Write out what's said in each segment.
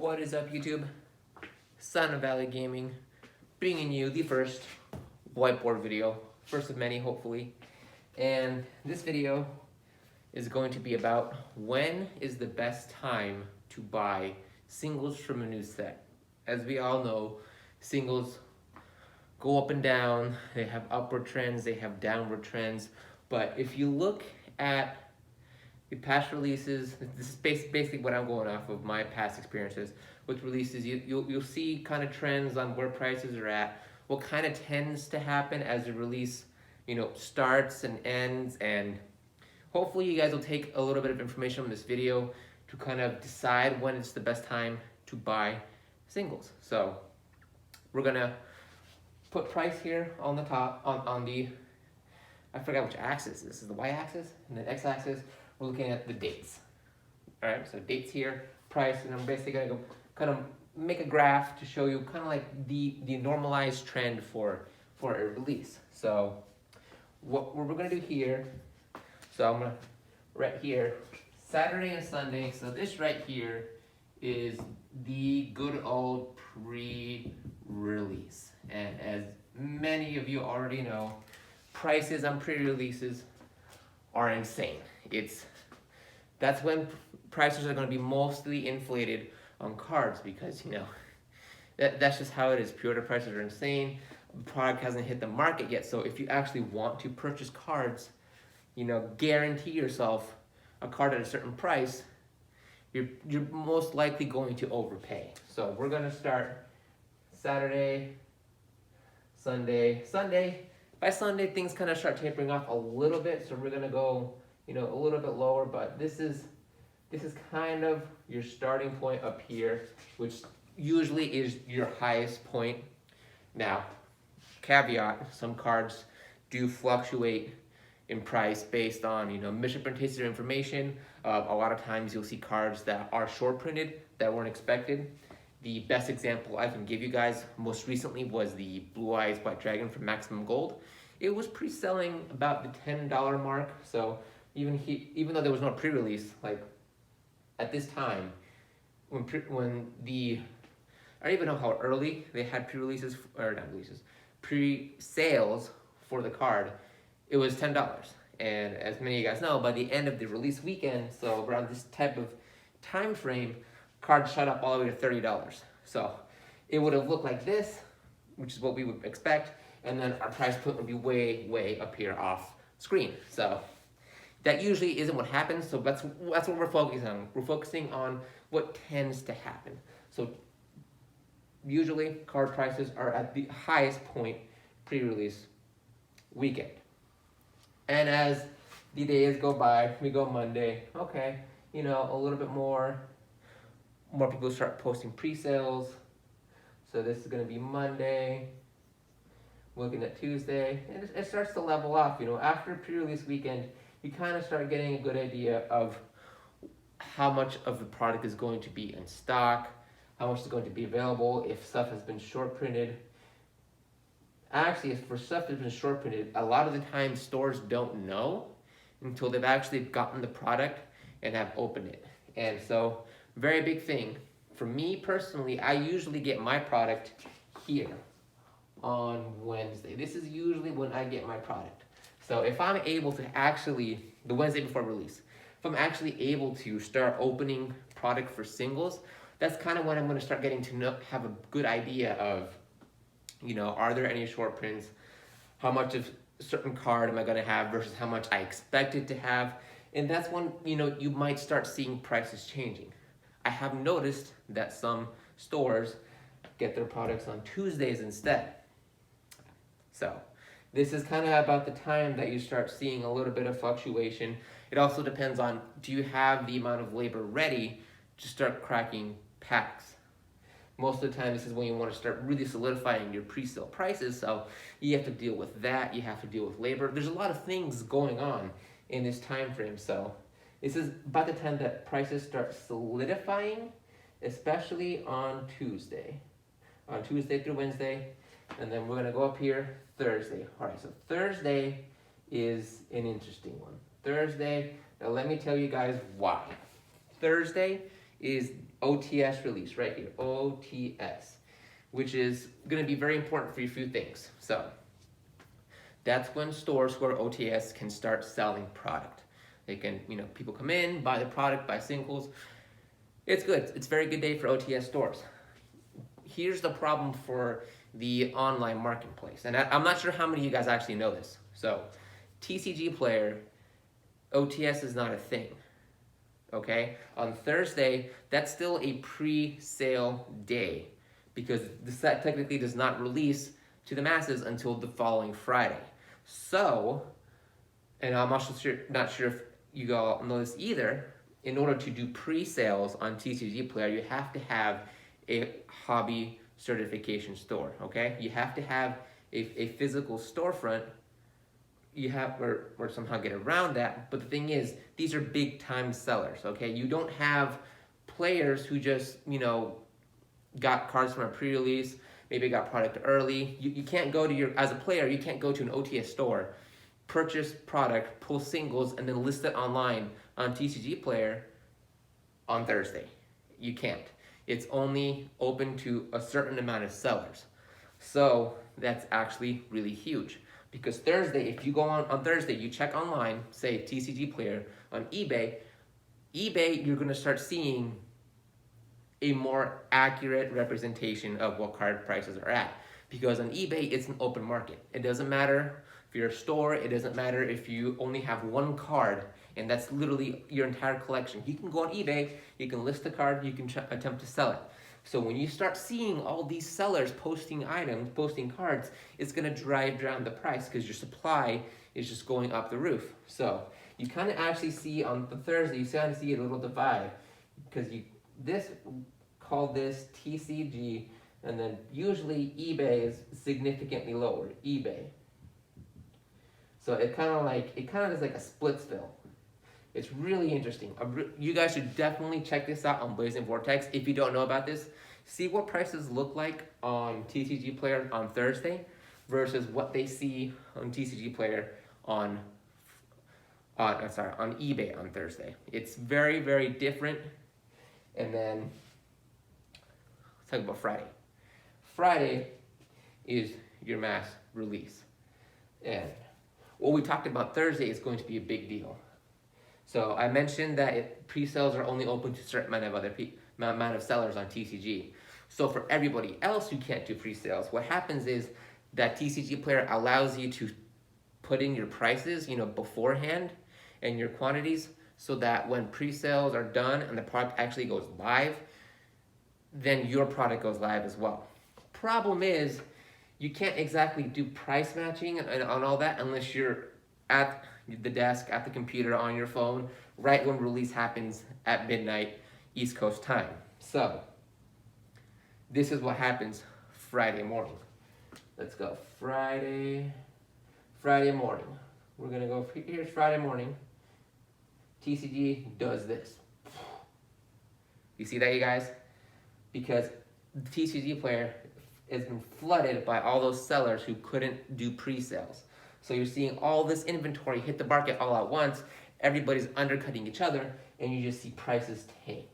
What is up, YouTube? Son of Valley Gaming, bringing you the first whiteboard video, first of many hopefully. And this video is going to be about when is the best time to buy singles from a new set. As we all know, singles go up and down, they have upward trends, they have downward trends. But if you look at the past releases, this is basically what I'm going off of my past experiences with releases. You'll see kind of trends on where prices are at, what kind of tends to happen as the release, starts and ends, and hopefully you guys will take a little bit of information from this video to kind of decide when it's the best time to buy singles. So we're gonna put price here on the top, on the, I forgot which axis. This is the y-axis, and the x-axis, we're looking at the dates. All right, so dates here, price, and I'm basically gonna go kind of make a graph to show you kind of like the normalized trend for a release. So what we're gonna do here, so I'm gonna, right here, Saturday and Sunday, so this right here is the good old pre-release. And as many of you already know, prices on pre-releases are insane. That's when prices are going to be mostly inflated on cards because that's just how it is. Pre-order prices are insane. The product hasn't hit the market yet, so if you actually want to purchase cards, guarantee yourself a card at a certain price, you're most likely going to overpay. So we're going to start Saturday, Sunday. By Sunday, things kind of start tapering off a little bit, so we're going to go a little bit lower, but this is kind of your starting point up here, which usually is your highest point. Now, caveat, some cards do fluctuate in price based on misprinted information. A lot of times you'll see cards that are short printed that weren't expected. The best example I can give you guys most recently was the Blue Eyes White Dragon from Maximum Gold. It was pre-selling about the $10 mark, so even though there was no pre-release, like at this time, I don't even know how early they had pre-releases, or not releases, pre-sales for the card, it was $10. And as many of you guys know, by the end of the release weekend, so around this type of time frame, cards shot up all the way to $30. So it would have looked like this, which is what we would expect, and then our price point would be way, way up here off screen. So that usually isn't what happens, so that's what we're focusing on. We're focusing on what tends to happen. So usually card prices are at the highest point pre-release weekend. And as the days go by, we go Monday, okay, a little bit more people start posting pre-sales. So this is gonna be Monday, looking at Tuesday, and it starts to level off. After pre-release weekend, you kind of start getting a good idea of how much of the product is going to be in stock, how much is going to be available, if stuff has been short printed. Actually, for stuff that's been short printed, a lot of the time stores don't know until they've actually gotten the product and have opened it. And so, very big thing. For me personally, I usually get my product here on Wednesday. This is usually when I get my product. So if I'm able to actually, the Wednesday before release, if I'm actually able to start opening product for singles, that's kind of when I'm going to start getting to have a good idea of, are there any short prints? How much of a certain card am I going to have versus how much I expected to have? And that's when, you might start seeing prices changing. I have noticed that some stores get their products on Tuesdays instead. So this is kind of about the time that you start seeing a little bit of fluctuation. It also depends on, do you have the amount of labor ready to start cracking packs? Most of the time, this is when you want to start really solidifying your pre-sale prices. So you have to deal with that. You have to deal with labor. There's a lot of things going on in this time frame. So this is about the time that prices start solidifying, especially on Tuesday through Wednesday. And then we're going to go up here Thursday. All right, so Thursday is an interesting one. Thursday, now let me tell you guys why. Thursday is OTS release right here, OTS, which is going to be very important for a few things. So that's when stores who are OTS can start selling product. They can, people come in, buy the product, buy singles. It's good. It's a very good day for OTS stores. Here's the problem for the online marketplace. And I'm not sure how many of you guys actually know this. So TCG Player, OTS is not a thing. Okay? On Thursday, that's still a pre-sale day because the set technically does not release to the masses until the following Friday. So, and I'm also not sure if you all know this either, in order to do pre-sales on TCG Player, you have to have a hobby certification store, okay? You have to have a physical storefront. You have, or somehow get around that, but the thing is, these are big time sellers, okay? You don't have players who just, got cards from a pre-release, maybe got product early. You can't go to as a player, you can't go to an OTS store, purchase product, pull singles, and then list it online on TCG Player on Thursday. You can't. It's only open to a certain amount of sellers. So that's actually really huge. Because Thursday, if you go on Thursday, you check online, say TCG Player on eBay, you're gonna start seeing a more accurate representation of what card prices are at. Because on eBay, it's an open market. It doesn't matter if you're a store, it doesn't matter if you only have one card, and that's literally your entire collection. You can go on eBay, you can list the card, you can attempt to sell it. So when you start seeing all these sellers posting items, posting cards, it's gonna drive down the price because your supply is just going up the roof. So you kind of actually see on the Thursday, you kind of see a little divide because call this TCG, and then usually eBay is significantly lower, eBay. So it kind of is like a splitsville. It's really interesting. You guys should definitely check this out on Blazing Vortex. If you don't know about this, see what prices look like on TCG Player on Thursday versus what they see on TCG Player on eBay on Thursday. It's very, very different. And then let's talk about Friday. Friday is your mass release. And what we talked about Thursday is going to be a big deal. So I mentioned that pre-sales are only open to a certain amount of sellers on TCG. So for everybody else who can't do pre-sales, what happens is that TCG Player allows you to put in your prices, beforehand and your quantities, so that when pre-sales are done and the product actually goes live, then your product goes live as well. Problem is, you can't exactly do price matching and on all that unless you're at the desk, at the computer, on your phone, right when release happens at midnight East Coast time. So this is what happens Friday morning. Let's go Friday morning. We're gonna go, here's Friday morning. TCG does this. You see that, you guys? Because the TCG Player has been flooded by all those sellers who couldn't do pre-sales. So you're seeing all this inventory hit the market all at once. Everybody's undercutting each other, and you just see prices tank.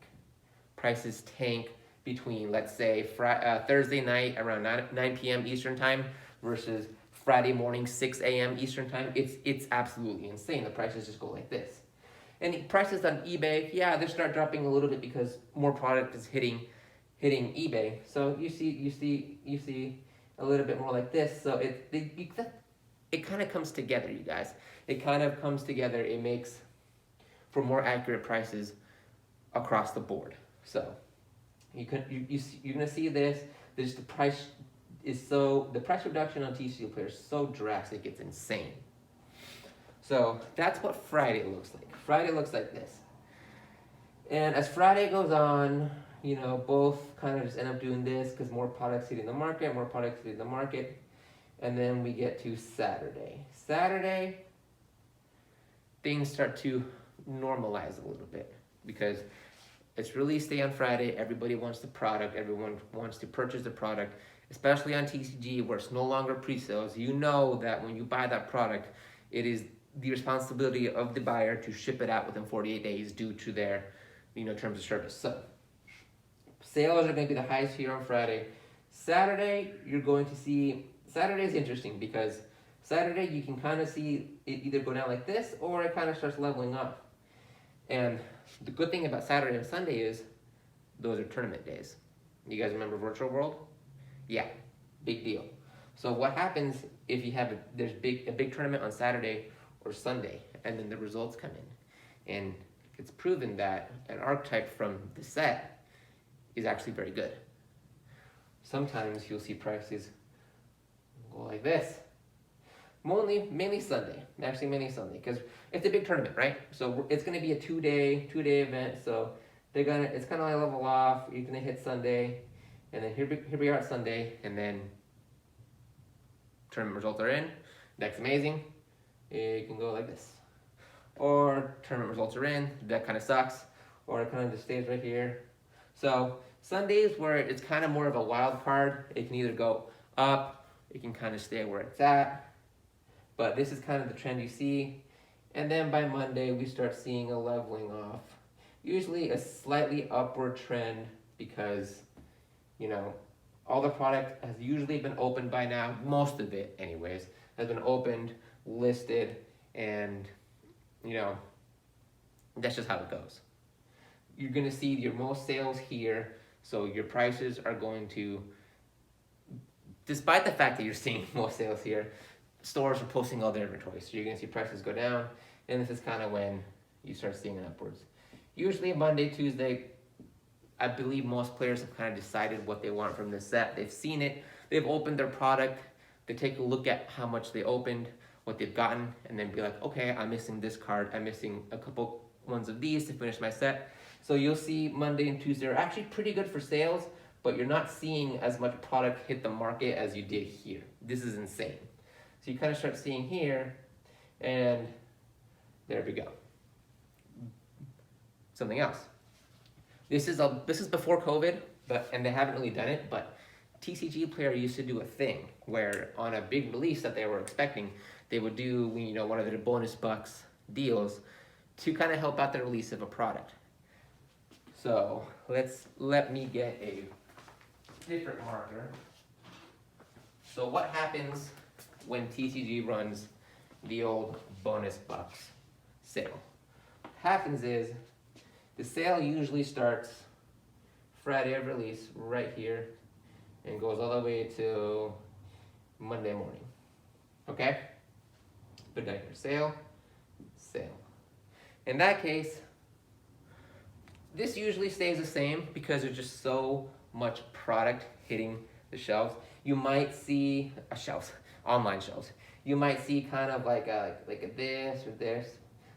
Prices tank between, let's say, Thursday night around 9 p.m. Eastern time versus Friday morning 6 a.m. Eastern time. It's absolutely insane. The prices just go like this. And prices on eBay, yeah, they start dropping a little bit because more product is hitting eBay. So you see a little bit more like this. So it kind of comes together, you guys. It kind of comes together. It makes for more accurate prices across the board. So you're gonna see this. The price reduction on TCG Player is so drastic, it's insane. So that's what Friday looks like. Friday looks like this. And as Friday goes on, both kind of just end up doing this because more products hitting the market, and then we get to Saturday. Saturday, things start to normalize a little bit because it's release day on Friday. Everybody wants the product. Everyone wants to purchase the product, especially on TCG where it's no longer pre-sales. You know that when you buy that product, it is the responsibility of the buyer to ship it out within 48 days due to their terms of service. So Sales are going to be the highest here on Friday. Saturday, you're going to see, Saturday is interesting because Saturday you can kind of see it either go down like this or it kind of starts leveling up. And the good thing about Saturday and Sunday is those are tournament days. You guys remember Virtual World? Yeah, big deal. So what happens if you have a big tournament on Saturday or Sunday, and then the results come in, and it's proven that an archetype from the set is actually very good. Sometimes you'll see prices go like this. Mainly Sunday, because it's a big tournament, right? So it's going to be a two-day event. So it's kind of like level off. You're going to hit Sunday, and then here we are at Sunday, and then tournament results are in. Deck's amazing. It can go like this, or tournament results are in. Deck kind of sucks, or it kind of just stays right here. So Sundays where it's kind of more of a wild card, it can either go up, it can kind of stay where it's at. But this is kind of the trend you see. And then by Monday, we start seeing a leveling off. Usually a slightly upward trend because, all the product has usually been opened by now. Most of it, anyways, has been opened, listed, and, that's just how it goes. You're going to see your most sales here. So your prices are going to, despite the fact that you're seeing most sales here, stores are posting all their inventory. So you're going to see prices go down, and this is kind of when you start seeing it upwards. Usually Monday, Tuesday, I believe most players have kind of decided what they want from this set. They've seen it, they've opened their product, they take a look at how much they opened, what they've gotten, and then be like, okay, I'm missing this card, I'm missing a couple ones of these to finish my set. So you'll see Monday and Tuesday are actually pretty good for sales, but you're not seeing as much product hit the market as you did here. This is insane. So you kind of start seeing here, and there we go. Something else. This is before COVID, and they haven't really done it, but TCG Player used to do a thing where on a big release that they were expecting, they would do one of their bonus bucks deals to kind of help out the release of a product. So let me get a different marker. So what happens when TCG runs the old bonus bucks sale? What happens is the sale usually starts Friday of release right here and goes all the way to Monday morning. Okay? Put down here, sale. In that case, this usually stays the same because there's just so much product hitting the shelves. You might see online shelves. You might see kind of like a this or this,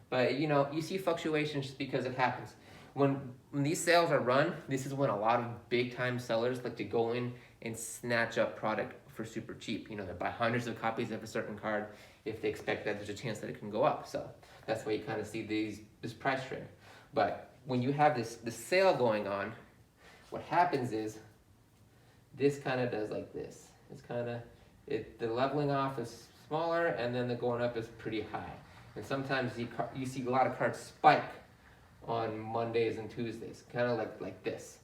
but you see fluctuations just because it happens. When these sales are run, this is when a lot of big time sellers like to go in and snatch up product for super cheap. They buy hundreds of copies of a certain card if they expect that there's a chance that it can go up. So that's why you kind of see this price trend. But when you have this sale going on, what happens is this kind of does like this. It's kind of, the leveling off is smaller, and then the going up is pretty high. And sometimes you see a lot of cards spike on Mondays and Tuesdays, kind of like this.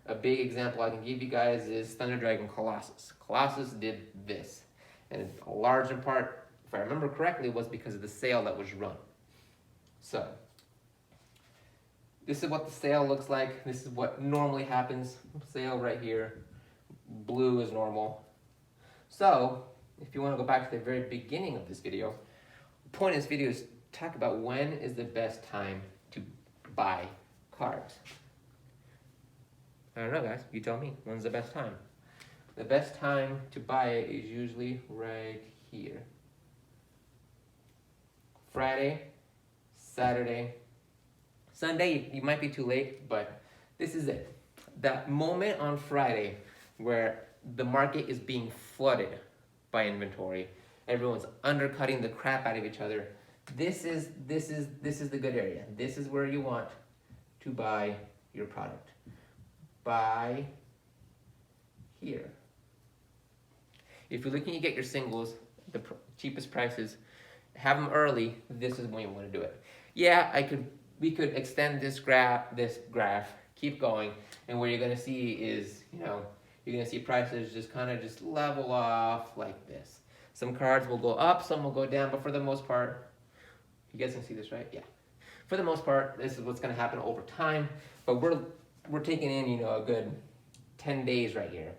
A big example I can give you guys is Thunder Dragon Colossus. Colossus did this, and a large in part, if I remember correctly, was because of the sale that was run. So this is what the sale looks like. This is what normally happens. Sale right here. Blue is normal. So if you want to go back to the very beginning of this video, the point of this video is talk about when is the best time to buy cards. I don't know, guys. You tell me. When's the best time? The best time to buy it is usually right here. Friday, Saturday, Sunday, you might be too late, but this is it. That moment on Friday where the market is being flooded by inventory, everyone's undercutting the crap out of each other. This is the good area. This is where you want to buy your product. Buy here. If you're looking to get your singles, the cheapest prices, have them early. This is when you want to do it. Yeah, we could extend this graph, keep going. And what you're gonna see is, you know, you're gonna see prices just kind of just level off like this. Some cards will go up, some will go down, but for the most part, you guys can see this, right? Yeah. For the most part, this is what's gonna happen over time, but we're taking in, you know, a good 10 days right here.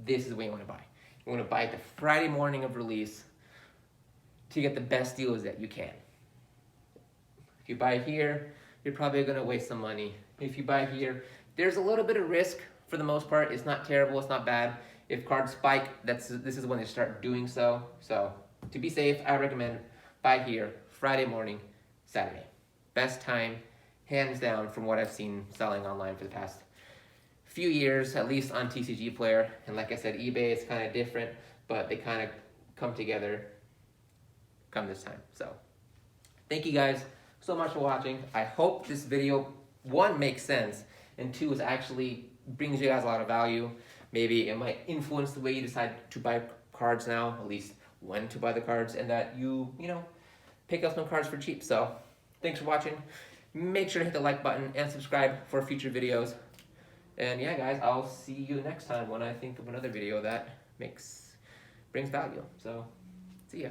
This is what you wanna buy. You wanna buy it the Friday morning of release to get the best deals that you can. If you buy here, you're probably gonna waste some money. If you buy here, there's a little bit of risk. For the most part, it's not terrible, it's not bad. If cards spike, this is when they start doing so. So to be safe, I recommend buy here, Friday morning, Saturday. Best time, hands down, from what I've seen selling online for the past few years, at least on TCG Player. And like I said, eBay is kind of different, but they kind of come together come this time. So thank you guys so much for watching. I hope this video, one, makes sense, and two, is actually brings you guys a lot of value. Maybe it might influence the way you decide to buy cards now, at least when to buy the cards, and that you know, pick up some cards for cheap. So thanks for watching. Make sure to hit the like button and subscribe for future videos. And yeah, guys, I'll see you next time when I think of another video that brings value. So see ya.